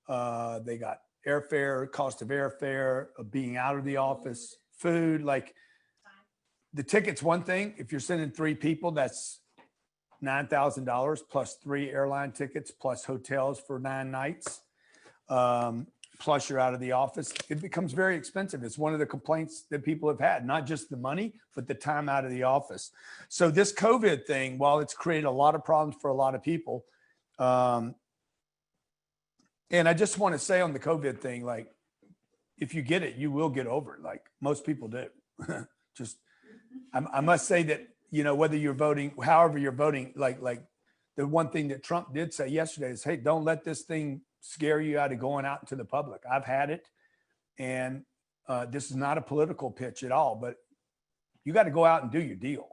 They got airfare, cost of airfare, being out of the office, food. Like the ticket's one thing. If you're sending 3 people, that's $9,000 plus 3 airline tickets plus hotels for 9 nights. Plus you're out of the office. It becomes very expensive. It's one of the complaints that people have had, not just the money, but the time out of the office. So this COVID thing, while it's created a lot of problems for a lot of people, and I just want to say on the COVID thing, like, if you get it, you will get over it. Like most people do. Just, I must say that, you know, whether you're voting, however you're voting, like the one thing that Trump did say yesterday is, hey, don't let this thing scare you out of going out into the public. I've had it. And this is not a political pitch at all, but you got to go out and do your deal.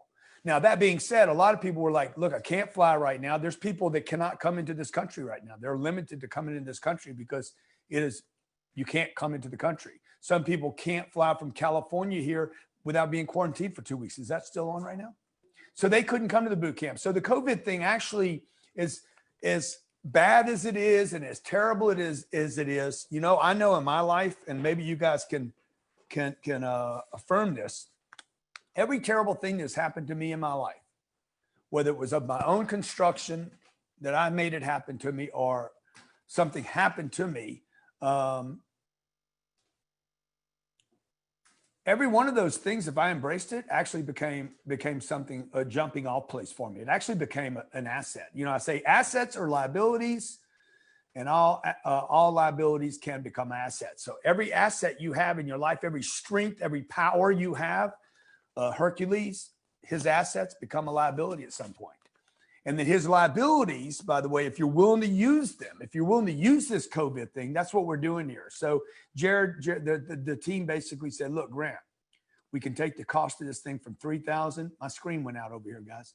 Now, that being said, a lot of people were like, look, I can't fly right now. There's people that cannot come into this country right now. They're limited to coming into this country because you can't come into the country. Some people can't fly from California here without being quarantined for 2 weeks. Is that still on right now? So they couldn't come to the boot camp. So the COVID thing actually is as bad as it is and as terrible it is as it is. You know, I know in my life, and maybe you guys can affirm this, every terrible thing that's happened to me in my life, whether it was of my own construction that I made it happen to me or something happened to me, every one of those things, if I embraced it, actually became something, a jumping off place for me. It actually became an asset. You know, I say assets are liabilities, and all liabilities can become assets. So every asset you have in your life, every strength, every power you have, Hercules, his assets become a liability at some point. And then his liabilities, by the way, if you're willing to use them, if you're willing to use this COVID thing, that's what we're doing here. So Jared the team basically said, look, Grant, we can take the cost of this thing from $3,000. My screen went out over here, guys.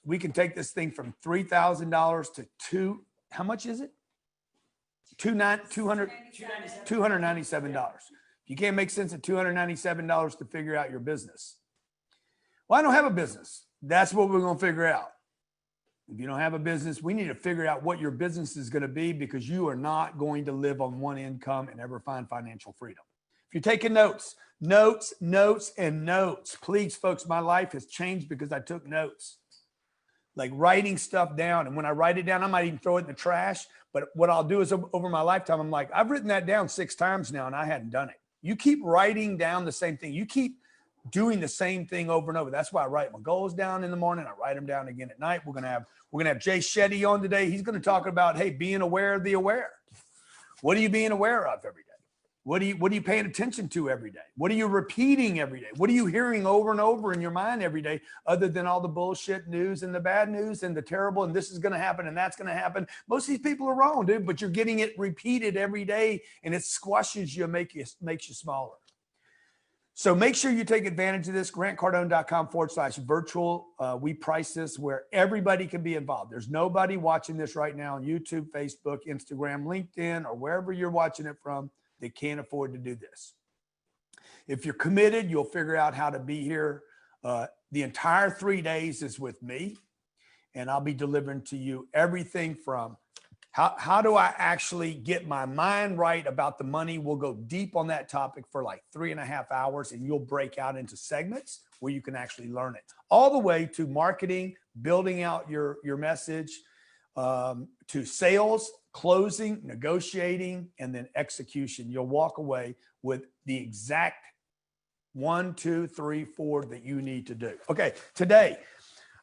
We can take this thing from $3,000 to how much is it? $297. You can't make sense of $297 to figure out your business. Well, I don't have a business. That's what we're going to figure out. If you don't have a business, we need to figure out what your business is going to be, because you are not going to live on one income and ever find financial freedom. If you're taking notes, please, folks, my life has changed because I took notes. Like writing stuff down. And when I write it down, I might even throw it in the trash. But what I'll do is over my lifetime, I'm like, I've written that down 6 times now and I hadn't done it. You keep writing down the same thing. You keep doing the same thing over and over. That's why I write my goals down in the morning. I write them down again at night. We're gonna have Jay Shetty on today. He's gonna talk about, hey, being aware of the aware. What are you being aware of every day? What are you paying attention to every day? What are you repeating every day? What are you hearing over and over in your mind every day, other than all the bullshit news and the bad news and the terrible, and this is going to happen and that's going to happen? Most of these people are wrong, dude, but you're getting it repeated every day, and it squashes you, makes you smaller. So make sure you take advantage of this. GrantCardone.com/virtual. We price this where everybody can be involved. There's nobody watching this right now on YouTube, Facebook, Instagram, LinkedIn, or wherever you're watching it from. They can't afford to do this. If you're committed, you'll figure out how to be here. The entire 3 days is with me, and I'll be delivering to you everything from how do I actually get my mind right about the money. We'll go deep on that topic for like 3.5 hours, and you'll break out into segments where you can actually learn it. All the way to marketing, building out your message, to sales, closing, negotiating, and then execution. You'll walk away with the exact 1, 2, 3, 4 that you need to do. Okay, today,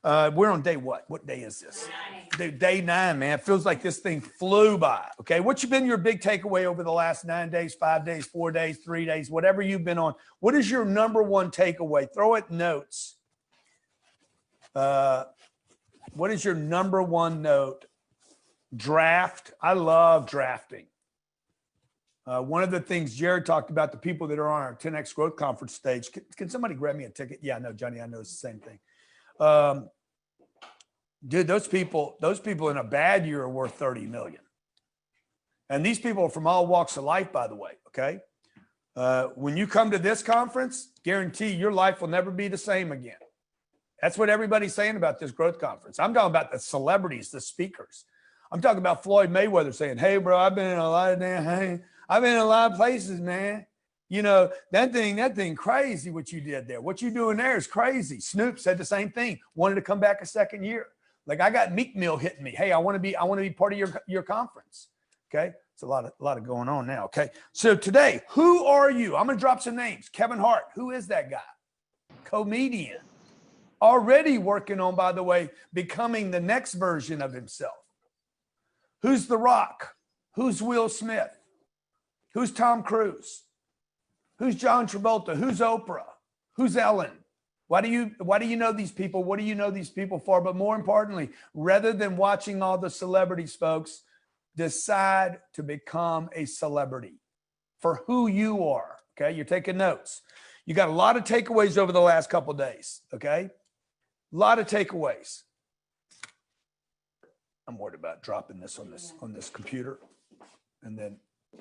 we're on day what? What day is this? Day 9, man. It feels like this thing flew by. Okay, what's been your big takeaway over the last 9 days, 5 days, 4 days, 3 days, whatever you've been on? What is your number one takeaway? Throw it in notes. What is your number one note? Draft. I love drafting. One of the things Jared talked about, the people that are on our 10X Growth Conference stage. Can somebody grab me a ticket? Yeah, no, Johnny, I know it's the same thing. Dude, those people in a bad year are worth 30 million. And these people are from all walks of life, by the way. Okay. When you come to this conference, guarantee your life will never be the same again. That's what everybody's saying about this growth conference. I'm talking about the celebrities, the speakers. I'm talking about Floyd Mayweather saying, hey, bro, I've been in a lot of I've been in a lot of places, man. You know, that thing crazy what you did there. What you doing there is crazy. Snoop said the same thing, wanted to come back a second year. Like, I got Meek Mill hitting me. Hey, I want to be part of your conference. Okay. It's a lot of going on now. Okay. So today, who are you? I'm going to drop some names. Kevin Hart. Who is that guy? Comedian. Already working on, by the way, becoming the next version of himself. Who's The Rock? Who's Will Smith? Who's Tom Cruise? Who's John Travolta? Who's Oprah? Who's Ellen? Why do you know these people? What do you know these people for? But more importantly, rather than watching all the celebrities, folks, decide to become a celebrity for who you are. Okay, you're taking notes. You got a lot of takeaways over the last couple of days. Okay, a lot of takeaways. I'm worried about dropping this on this computer, and then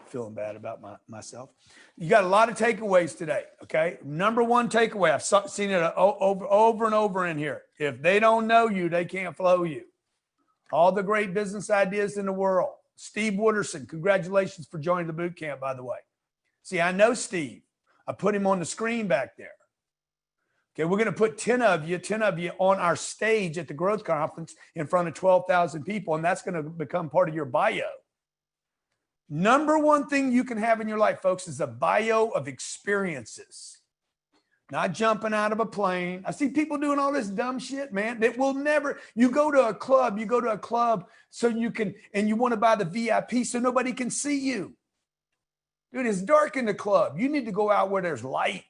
feeling bad about myself. You got a lot of takeaways today. Okay, number one takeaway. I've seen it over and over in here. If they don't know you, they can't flow you. All the great business ideas in the world. Steve Wooderson, congratulations for joining the boot camp, by the way. See, I know Steve. I put him on the screen back there. Okay, we're going to put 10 of you on our stage at the Growth Conference in front of 12,000 people, and that's going to become part of your bio. Number one thing you can have in your life, folks, is a bio of experiences. Not jumping out of a plane. I see people doing all this dumb shit, man, that will never, you go to a club so you can, and you want to buy the VIP so nobody can see you. Dude, it's dark in the club. You need to go out where there's light,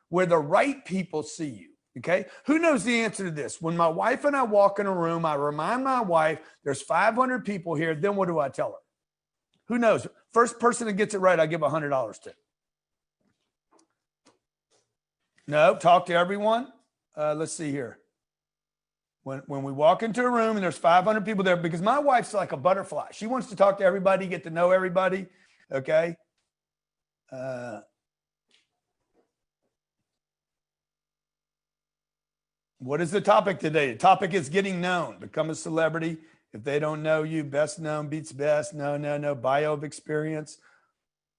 where the right people see you. Okay. Who knows the answer to this? When my wife and I walk in a room, I remind my wife there's 500 people here. Then what do I tell her? Who knows? First person that gets it right, I give $100 to. No, talk to everyone. Let's see here. When we walk into a room and there's 500 people there, because my wife's like a butterfly. She wants to talk to everybody, get to know everybody. Okay. What is the topic today? The topic is getting known. Become a celebrity. If they don't know you, best known beats best. No. Bio of experience.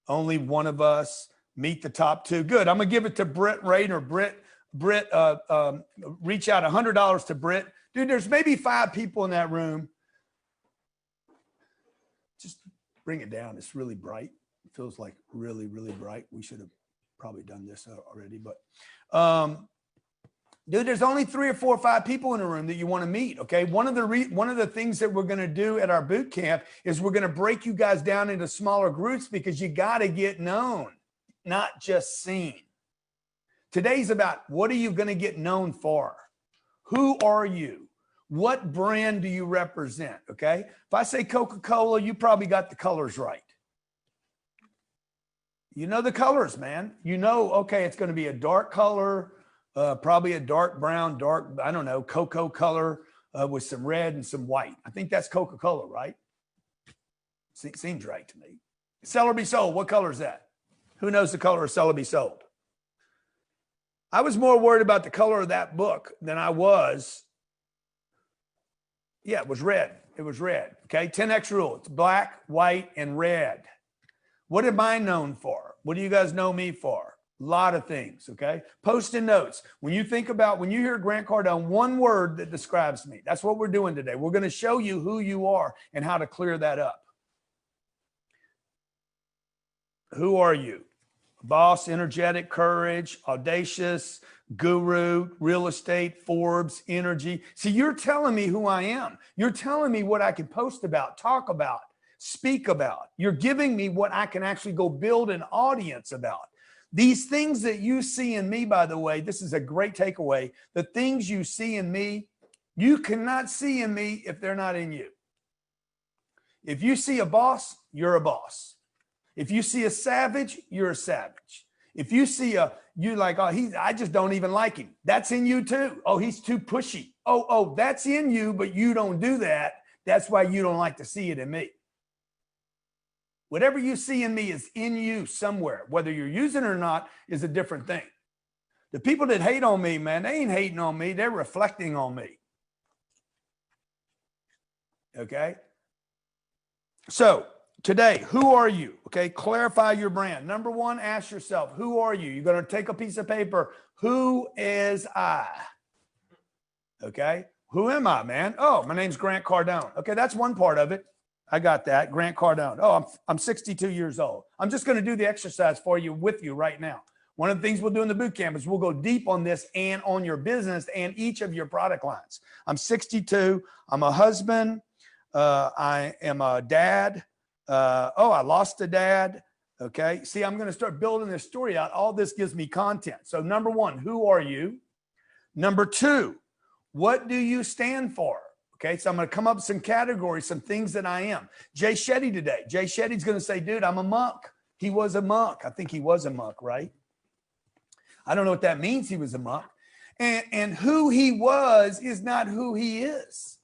Only one of us. Meet the top two. Good. I'm going to give it to Britt Rayner. Britt, reach out $100 to Britt. Dude, there's maybe 5 people in that room. Just bring it down. It's really bright. It feels like really, really bright. We should have probably done this already, but dude, there's only 3 or 4 or 5 people in the room that you want to meet. Okay. One of the things that we're going to do at our boot camp is we're going to break you guys down into smaller groups because you got to get known, not just seen. Today's about what are you going to get known for? Who are you? What brand do you represent? Okay. If I say Coca-Cola, you probably got the colors right. You know the colors, man. You know, okay, it's going to be a dark color, probably a dark brown, I don't know, cocoa color with some red and some white. I think that's Coca-Cola, right? Seems right to me. Sell or be sold. What color is that? Who knows the color of sell or be sold? I was more worried about the color of that book than I was. Yeah, it was red. It was red. Okay. 10X rule. It's black, white, and red. What am I known for? What do you guys know me for? A lot of things. Okay. Post-it notes. When you hear Grant Cardone, one word that describes me. That's what we're doing today. We're going to show you who you are and how to clear that up. Who are you? Boss, energetic, courage, audacious, guru, real estate, Forbes, energy. See, you're telling me who I am. You're telling me what I can post about, talk about, speak about. You're giving me what I can actually go build an audience about. These things that you see in me, by the way, this is a great takeaway. The things you see in me, you cannot see in me if they're not in you. If you see a boss, you're a boss. If you see a savage, you're a savage. If you see I just don't even like him. That's in you too. Oh, he's too pushy. Oh, that's in you, but you don't do that. That's why you don't like to see it in me. Whatever you see in me is in you somewhere. Whether you're using it or not is a different thing. The people that hate on me, man, they ain't hating on me. They're reflecting on me. Okay. So today, who are you? Okay. Clarify your brand. Number one, ask yourself, who are you? You're going to take a piece of paper. Who is I? Okay. Who am I, man? Oh, my name's Grant Cardone. Okay. That's one part of it. I got that. Grant Cardone. Oh, I'm 62 years old. I'm just going to do the exercise for you with you right now. One of the things we'll do in the boot camp is we'll go deep on this and on your business and each of your product lines. I'm 62. I'm a husband. I am a dad. I lost a dad. Okay. See, I'm going to start building this story out. All this gives me content. So number one, who are you? Number two, what do you stand for? Okay, so I'm going to come up with some categories, some things that I am. Jay Shetty today. Jay Shetty's going to say, dude, I'm a monk. He was a monk. I think he was a monk, right? I don't know what that means. He was a monk. And who he was is not who he is.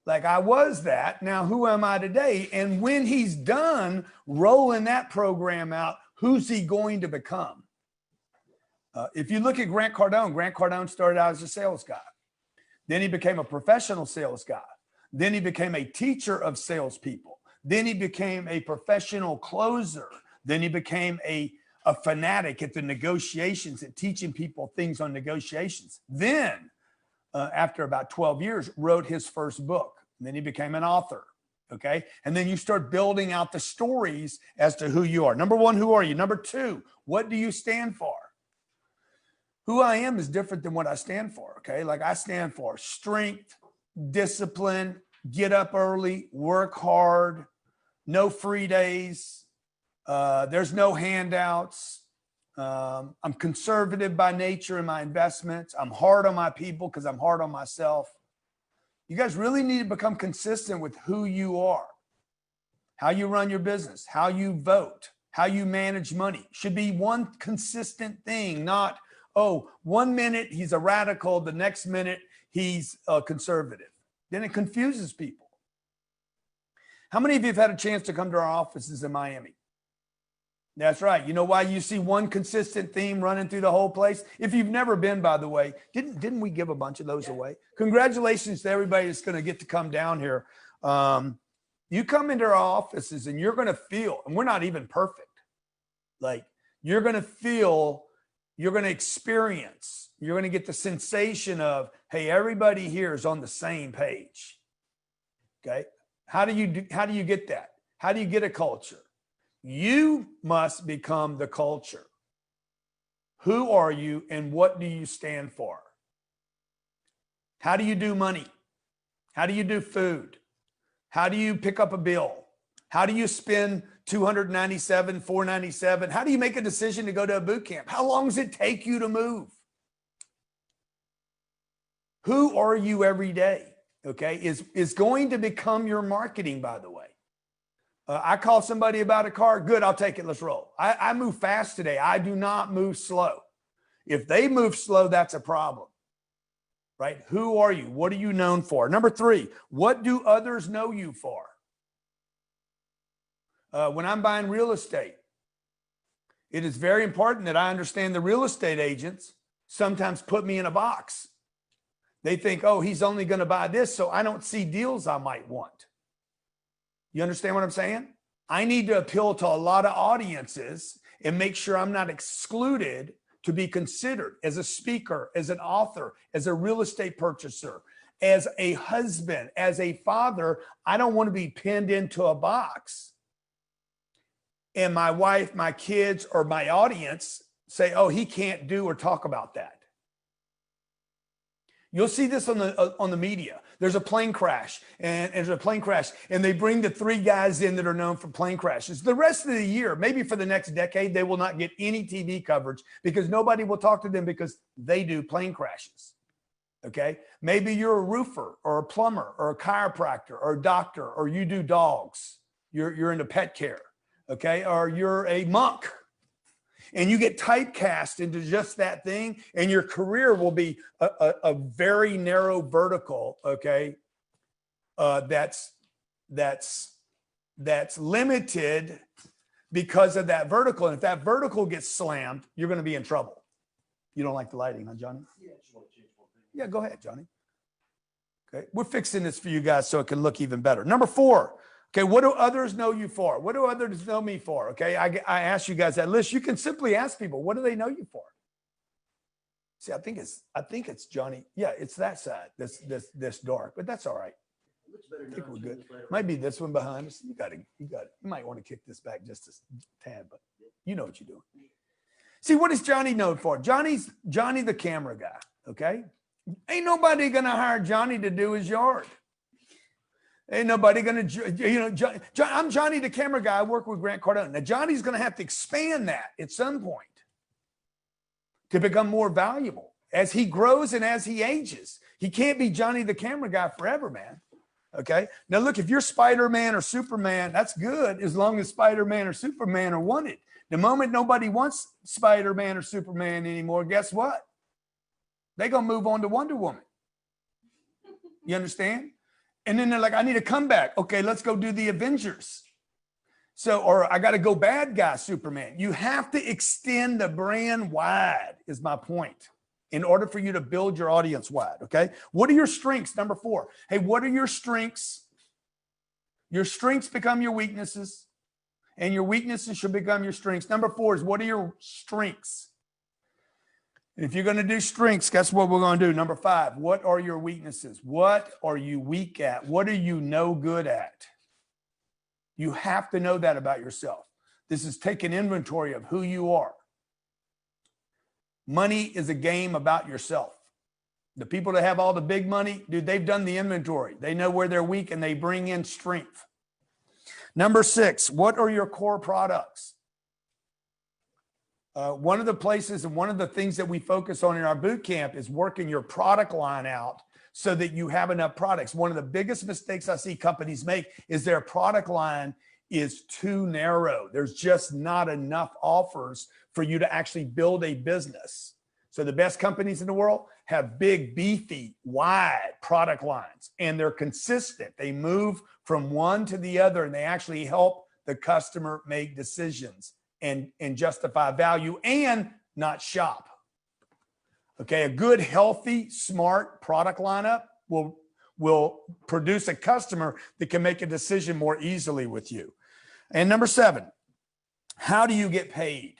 Like I was that. Now, who am I today? And when he's done rolling that program out, who's he going to become? If you look at Grant Cardone started out as a sales guy. Then he became a professional sales guy. Then he became a teacher of salespeople. Then he became a professional closer. Then he became a fanatic at the negotiations, at teaching people things on negotiations. Then, after about 12 years, wrote his first book. And then he became an author. Okay. And then you start building out the stories as to who you are. Number one, who are you? Number two, what do you stand for? Who I am is different than what I stand for, okay? Like I stand for strength, discipline, get up early, work hard, no free days, there's no handouts. I'm conservative by nature in my investments. I'm hard on my people because I'm hard on myself. You guys really need to become consistent with who you are, how you run your business, how you vote, how you manage money. Should be one consistent thing, not 1 minute he's a radical, the next minute he's a conservative. Then it confuses people. How many of you have had a chance to come to our offices in Miami? That's right. You know why you see one consistent theme running through the whole place? If you've never been, by the way, didn't we give a bunch of those away? Congratulations to everybody that's going to get to come down here. You come into our offices and you're going to feel, and we're not even perfect. Like you're going to feel, you're going to experience, you're going to get the sensation of, hey, everybody here is on the same page. Okay. How do you get that? How do you get a culture? You must become the culture. Who are you and what do you stand for? How do you do money? How do you do food? How do you pick up a bill? How do you spend $297, $497? How do you make a decision to go to a boot camp? How long does it take you to move? Who are you every day? Okay, is going to become your marketing, by the way. I call somebody about a car. Good, I'll take it. Let's roll. I move fast today. I do not move slow. If they move slow, that's a problem, right? Who are you? What are you known for? Number three, what do others know you for? When I'm buying real estate, it is very important that I understand the real estate agents sometimes put me in a box. They think, oh, he's only going to buy this, so I don't see deals I might want. You understand what I'm saying? I need to appeal to a lot of audiences and make sure I'm not excluded to be considered as a speaker, as an author, as a real estate purchaser, as a husband, as a father. I don't want to be pinned into a box. And my wife, my kids, or my audience say, oh, he can't do or talk about that. You'll see this on the media. There's a plane crash and they bring the three guys in that are known for plane crashes. The rest of the year, maybe for the next decade, they will not get any TV coverage because nobody will talk to them because they do plane crashes. Okay. Maybe you're a roofer or a plumber or a chiropractor or a doctor, or you do dogs. You're into pet care. Okay. Or you're a monk. And you get typecast into just that thing, and your career will be a very narrow vertical, okay? That's limited because of that vertical. And if that vertical gets slammed, you're going to be in trouble. You don't like the lighting, huh, Johnny? Yeah, I just want to change one thing. Yeah, go ahead, Johnny. Okay. We're fixing this for you guys so it can look even better. Number 4. Okay. What do others know you for? What do others know me for? Okay. I asked you guys that list. You can simply ask people, what do they know you for? See, I think it's Johnny. Yeah, it's that side. This dark, but that's all right. I think we're good. Might be this one behind us. You got it. You might want to kick this back just a tad, but you know what you're doing. See, what is Johnny known for? Johnny the camera guy. Okay. Ain't nobody going to hire Johnny to do his yard. Ain't nobody going to, I'm Johnny the camera guy. I work with Grant Cardone. Now, Johnny's going to have to expand that at some point to become more valuable as he grows and as he ages. He can't be Johnny the camera guy forever, man. Okay. Now, look, if you're Spider-Man or Superman, that's good as long as Spider-Man or Superman are wanted. The moment nobody wants Spider-Man or Superman anymore, guess what? They're going to move on to Wonder Woman. You understand? And then they're like, I need a comeback. Okay, let's go do the Avengers. So, or I got to go bad guy Superman. You have to extend the brand wide is my point in order for you to build your audience wide. Okay. What are your strengths? Number 4. Hey, what are your strengths? Your strengths become your weaknesses and your weaknesses should become your strengths. Number 4 is what are your strengths? If you're going to do strengths, guess what we're going to do? Number 5, what are your weaknesses? What are you weak at? What are you no good at? You have to know that about yourself. This is taking inventory of who you are. Money is a game about yourself. The people that have all the big money, dude, they've done the inventory. They know where they're weak and they bring in strength. Number 6, what are your core products? One of the places and one of the things that we focus on in our boot camp is working your product line out so that you have enough products. One of the biggest mistakes I see companies make is their product line is too narrow. There's just not enough offers for you to actually build a business. So the best companies in the world have big, beefy, wide product lines, and they're consistent. They move from one to the other, and they actually help the customer make decisions and justify value and not shop. Okay, a good, healthy, smart product lineup will produce a customer that can make a decision more easily with you. And number 7, how do you get paid?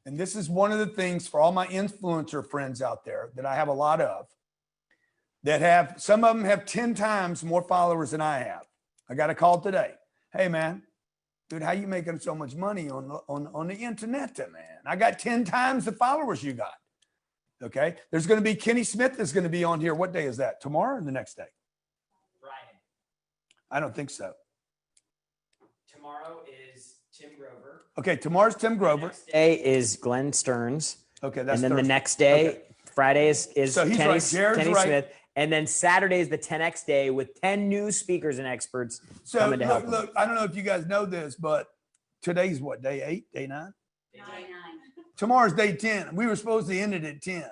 And this is one of the things for all my influencer friends out there that I have a lot of, that have, some of them have 10 times more followers than I have. I got a call today. Hey, man, dude, how you making so much money on the internet, man? I got 10 times the followers you got. Okay. There's going to be Kenny Smith is going to be on here. What day is that? Tomorrow or the next day? Friday. I don't think so. Tomorrow is Tim Grover. Okay. Tomorrow's Tim Grover. Next day is Glenn Stearns. Okay. That's and then Thursday. the next day, okay. Friday is so he's Kenny, right. Jared's Kenny right. Smith. And then Saturday is the 10X day with 10 new speakers and experts coming to help. Look, I don't know if you guys know this, but today's what, day 8, day 9? Day 9. Tomorrow's day 10. We were supposed to end it at 10.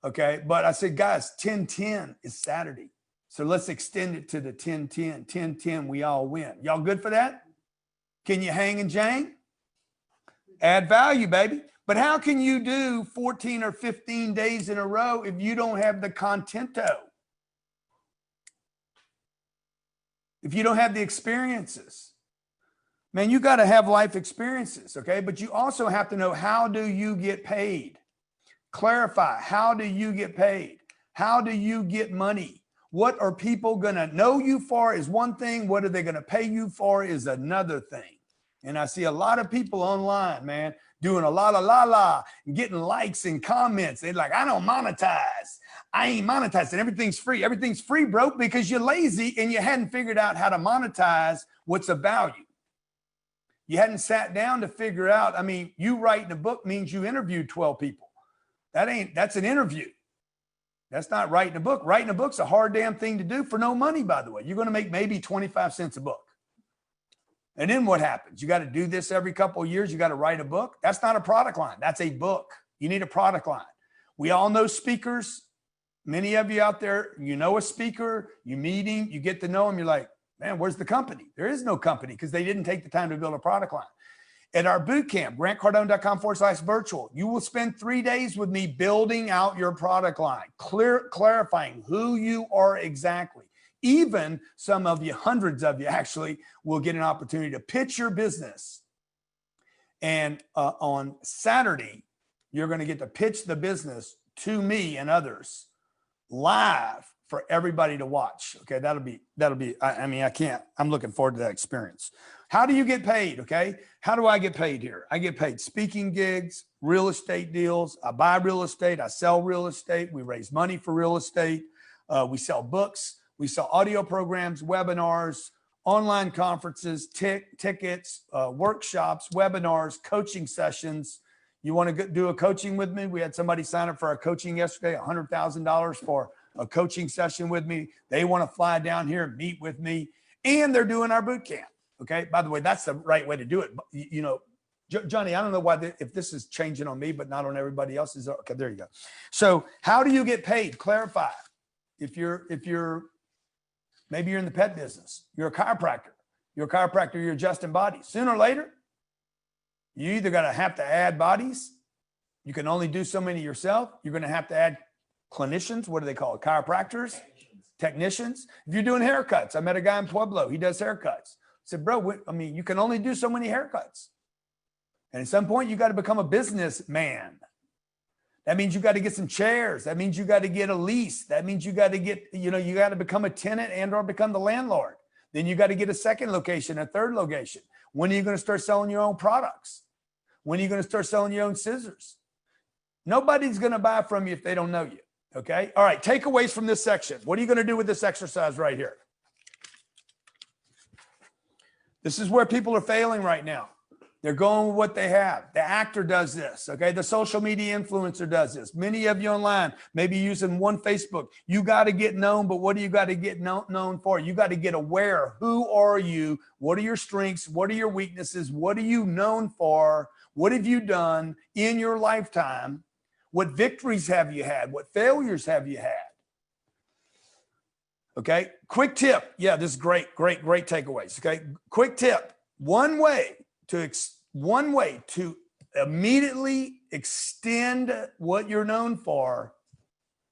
Okay. But I said, guys, 10-10 is Saturday. So let's extend it to the 10-10. 10-10, we all win. Y'all good for that? Can you hang and jang? Add value, baby. But how can you do 14 or 15 days in a row if you don't have the contento? If you don't have the experiences? Man, you got to have life experiences, okay? But you also have to know, how do you get paid? Clarify, how do you get paid? How do you get money? What are people going to know you for is one thing. What are they going to pay you for is another thing. And I see a lot of people online, man, doing a lot of la and getting likes and comments. They're like, I don't monetize. I ain't monetizing. Everything's free. Everything's free, bro, because you're lazy and you hadn't figured out how to monetize what's of value. You hadn't sat down to figure out. I mean, you writing a book means you interviewed 12 people. That's an interview. That's not writing a book. Writing a book's a hard damn thing to do for no money, by the way. You're going to make maybe 25 cents a book. And then what happens? You got to do this every couple of years. You got to write a book. That's not a product line. That's a book. You need a product line. We all know speakers. Many of you out there, you know a speaker, you meet him, you get to know him. You're like, man, where's the company? There is no company because they didn't take the time to build a product line. at our boot camp, grantcardone.com/virtual. You will spend 3 days with me building out your product line, clarifying who you are exactly. Even some of you, hundreds of you actually, will get an opportunity to pitch your business. And on Saturday, you're going to get to pitch the business to me and others live for everybody to watch. Okay. That'll be, I'm looking forward to that experience. How do you get paid? Okay. How do I get paid here? I get paid speaking gigs, real estate deals. I buy real estate. I sell real estate. We raise money for real estate. We sell books. We sell audio programs, webinars, online conferences, tickets, workshops, webinars, coaching sessions. You want to do a coaching with me? We had somebody sign up for our coaching yesterday, $100,000 for a coaching session with me. They want to fly down here and meet with me, and they're doing our boot camp. Okay. By the way, that's the right way to do it. You know, Johnny, I don't know why, if this is changing on me, but not on everybody else. Okay, there you go. So how do you get paid? Clarify. If you're, maybe you're in the pet business, you're a chiropractor, you're adjusting bodies. Sooner or later, you either have to add bodies. You can only do so many yourself. You're going to have to add clinicians. What do they call it? Chiropractors, technicians. If you're doing haircuts, I met a guy in Pueblo. He does haircuts. I said, bro, you can only do so many haircuts. And at some point, you got to become a businessman. That means you got to get some chairs. That means you got to get a lease. That means you got to get, you got to become a tenant and or become the landlord. Then you got to get a second location, a third location. When are you going to start selling your own products? When are you going to start selling your own scissors? Nobody's going to buy from you if they don't know you. Okay. All right. Takeaways from this section. What are you going to do with this exercise right here? This is where people are failing right now. They're going with what they have. The actor does this, okay? The social media influencer does this. Many of you online, maybe using one Facebook. You got to get known, but what do you got to get known for? You got to get aware. Who are you? What are your strengths? What are your weaknesses? What are you known for? What have you done in your lifetime? What victories have you had? What failures have you had? Okay, quick tip. Yeah, this is great takeaways. Okay, quick tip. One way to immediately extend what you're known for.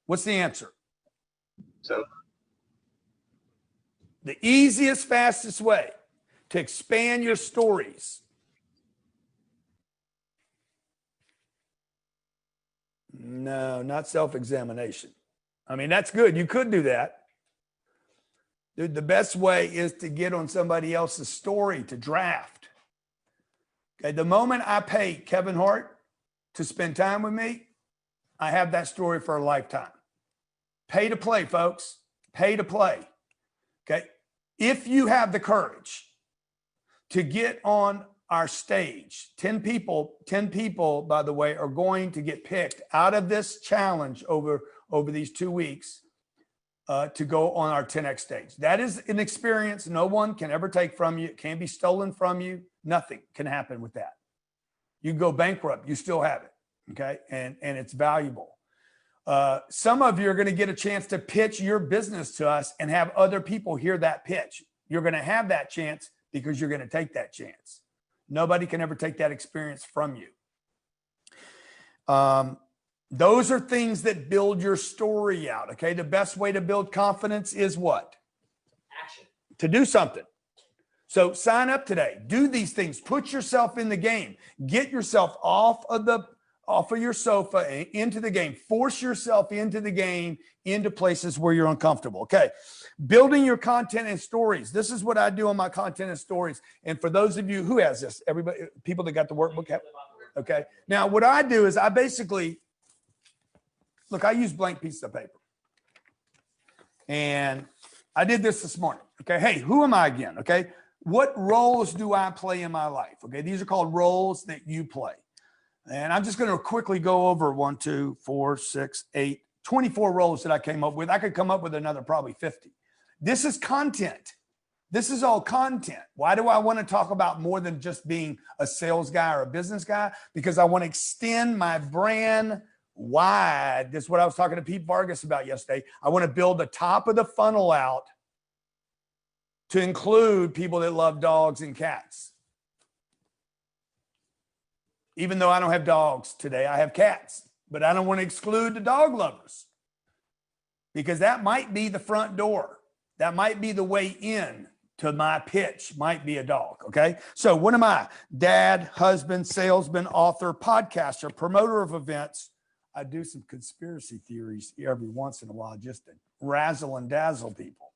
What's the answer? So the easiest, fastest way to expand your stories. No, not self-examination. I mean, that's good. You could do that. Dude, the best way is to get on somebody else's story to draft. Okay, the moment I pay Kevin Hart to spend time with me, I have that story for a lifetime. Pay to play, folks. Pay to play. Okay, if you have the courage to get on our stage, 10 people, by the way, are going to get picked out of this challenge over these 2 weeks. To go on our 10X stage. That is an experience no one can ever take from you. It can't be stolen from you. Nothing can happen with that. You go bankrupt, you still have it, okay? And it's valuable. Some of you are going to get a chance to pitch your business to us and have other people hear that pitch. You're going to have that chance because you're going to take that chance. Nobody can ever take that experience from you. Those are things that build your story out, okay? The best way to build confidence is what? Action. To do something. So sign up today. Do these things. Put yourself in the game. Get yourself off of your sofa and into the game. Force yourself into the game, into places where you're uncomfortable, okay? Building your content and stories. This is what I do on my content and stories. And for those of you, who has this? Everybody, people that got the workbook have? Okay. Now, what I do is I basically... Look, I use blank pieces of paper. And I did this morning. Okay. Hey, who am I again? Okay. What roles do I play in my life? Okay. These are called roles that you play. And I'm just going to quickly go over 1, 2, 4, 6, 8, 24 roles that I came up with. I could come up with another probably 50. This is content. This is all content. Why do I want to talk about more than just being a sales guy or a business guy? Because I want to extend my brand wide. This is what I was talking to Pete Vargas about yesterday. I want to build the top of the funnel out to include people that love dogs and cats. Even though I don't have dogs today, I have cats, but I don't want to exclude the dog lovers because that might be the front door. That might be the way in to my pitch, might be a dog. Okay. So what am I? Dad, husband, salesman, author, podcaster, promoter of events. I do some conspiracy theories every once in a while just to razzle and dazzle people.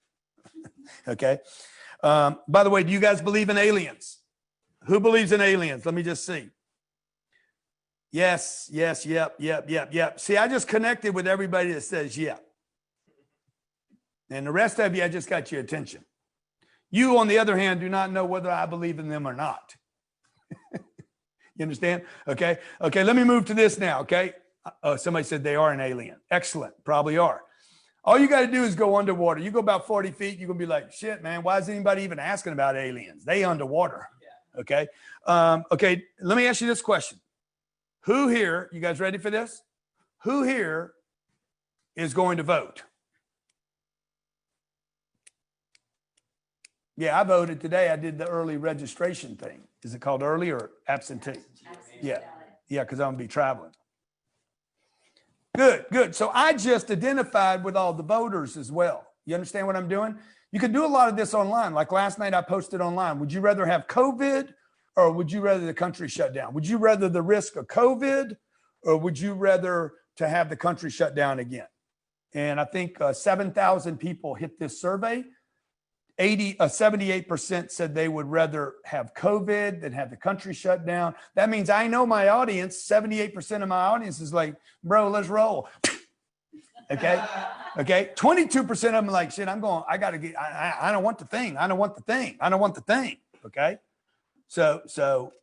Okay. By the way, do you guys believe in aliens? Who believes in aliens? Let me just see. Yes, yes, yep. See, I just connected with everybody that says yep. And the rest of you, I just got your attention. You, on the other hand, do not know whether I believe in them or not. You understand? Okay. Okay. Let me move to this now. Okay. Somebody said they are an alien. Excellent. Probably are. All you got to do is go underwater. You go about 40 feet. You're going to be like, shit, man, why is anybody even asking about aliens? They underwater. Yeah. Okay. Okay. Let me ask you this question. Who here, you guys ready for this? Who here is going to vote? Yeah, I voted today. I did the early registration thing. Is it called early or absentee? Yeah. Yeah, because I'm going to be traveling. Good, good. So I just identified with all the voters as well. You understand what I'm doing? You can do a lot of this online. Like last night I posted online. Would you rather have COVID or would you rather the country shut down? Would you rather the risk of COVID or would you rather to have the country shut down again? And I think 7,000 people hit this survey. 78% said they would rather have COVID than have the country shut down. That means I know my audience, 78% of my audience is like, bro, let's roll. Okay. Okay. 22% of them are like, shit, I don't want the thing. I don't want the thing. I don't want the thing. Okay. So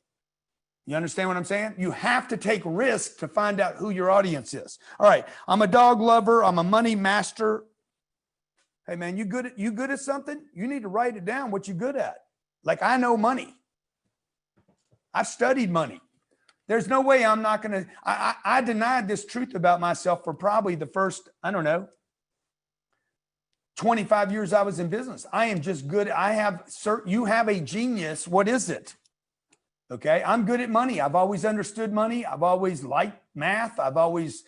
you understand what I'm saying? You have to take risks to find out who your audience is. All right. I'm a dog lover. I'm a money master. Hey man, you good at something? You need to write it down what you're good at. Like I know money. I've studied money. There's no way I'm not going to, I denied this truth about myself for probably the first, 25 years I was in business. I am just good. You have a genius. What is it? Okay. I'm good at money. I've always understood money. I've always liked math. I've always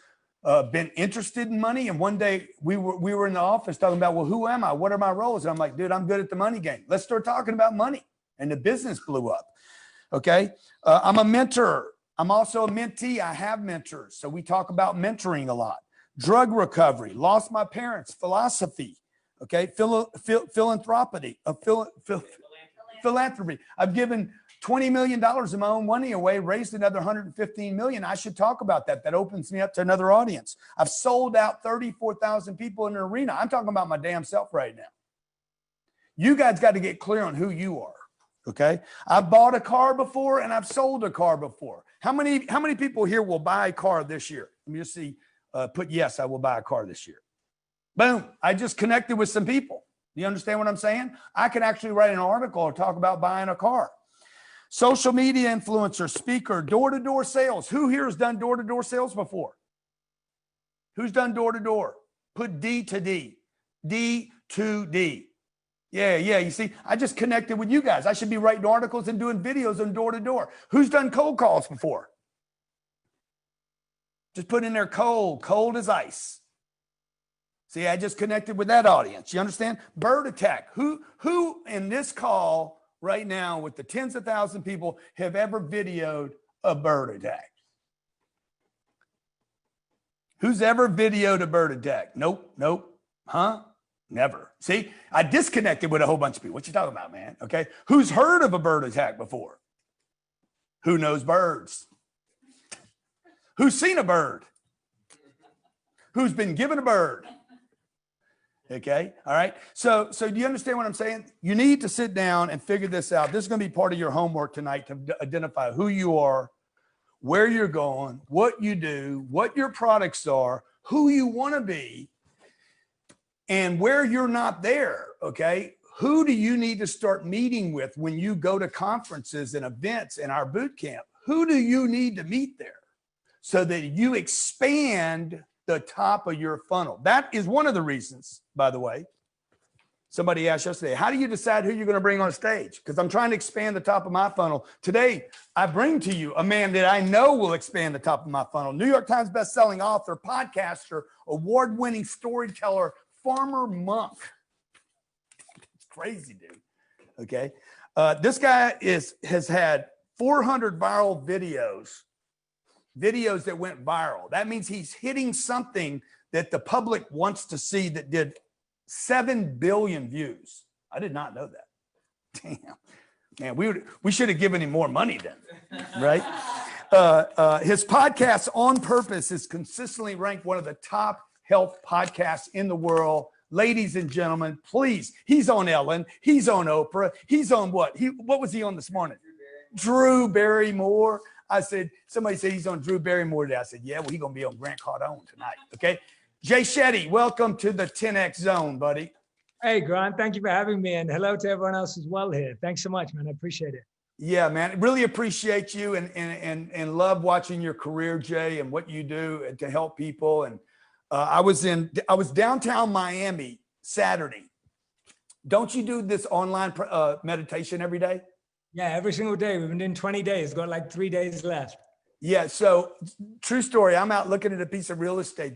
been interested in money. And one day we were in the office talking about, well, who am I? What are my roles? And I'm like, dude, I'm good at the money game. Let's start talking about money. And the business blew up. Okay. I'm a mentor. I'm also a mentee. I have mentors. So we talk about mentoring a lot. Drug recovery, lost my parents, philosophy. Okay. Philanthropy. I've given $20 million of my own money away, raised another $115 million. I should talk about that. That opens me up to another audience. I've sold out 34,000 people in an arena. I'm talking about my damn self right now. You guys got to get clear on who you are. Okay. I've bought a car before and I've sold a car before. How many people here will buy a car this year? Let me just see, put yes, I will buy a car this year. Boom. I just connected with some people. Do you understand what I'm saying? I can actually write an article or talk about buying a car. Social media influencer, speaker, door-to-door sales. Who here has done door-to-door sales before? Who's done door-to-door? Put D to D. D to D. Yeah. You see, I just connected with you guys. I should be writing articles and doing videos on door-to-door. Who's done cold calls before? Just put in there cold as ice. See, I just connected with that audience. You understand? Bird attack. Who in this call right now with the tens of thousands of people have ever videoed a bird attack? Who's ever videoed a bird attack? Nope. Huh? Never. See, I disconnected with a whole bunch of people. What you talking about, man? Okay. Who's heard of a bird attack before? Who knows birds? Who's seen a bird? Who's been given a bird? Okay. All right. So do you understand what I'm saying? You need to sit down and figure this out. This is going to be part of your homework tonight to identify who you are, where you're going, what you do, what your products are, who you want to be, and where you're not there. Okay. Who do you need to start meeting with when you go to conferences and events in our boot camp? Who do you need to meet there so that you expand the top of your funnel? That is one of the reasons, by the way. Somebody asked yesterday, how do you decide who you're going to bring on stage? Because I'm trying to expand the top of my funnel. Today, I bring to you a man that I know will expand the top of my funnel. New York Times bestselling author, podcaster, award-winning storyteller, farmer monk. It's crazy, dude. Okay. This guy has had 400 viral videos that went viral. That means he's hitting something that the public wants to see that did 7 billion views. I did not know that. Damn, man, we should have given him more money then, right? His podcast On Purpose is consistently ranked one of the top health podcasts in the world. Ladies and gentlemen, please, he's on Ellen, he's on Oprah, he's on what was he on this morning? Drew Barrymore. I said, somebody said he's on Drew Barrymore today. I said, yeah, well, he's going to be on Grant Cardone tonight. Okay. Jay Shetty, welcome to the 10X zone, buddy. Hey, Grant, thank you for having me. And hello to everyone else as well here. Thanks so much, man. I appreciate it. Yeah, man. Really appreciate you and love watching your career, Jay, and what you do to help people. And I was downtown Miami Saturday. Don't you do this online meditation every day? Yeah, every single day. We've been doing 20 days. Got like 3 days left. Yeah. So true story. I'm out looking at a piece of real estate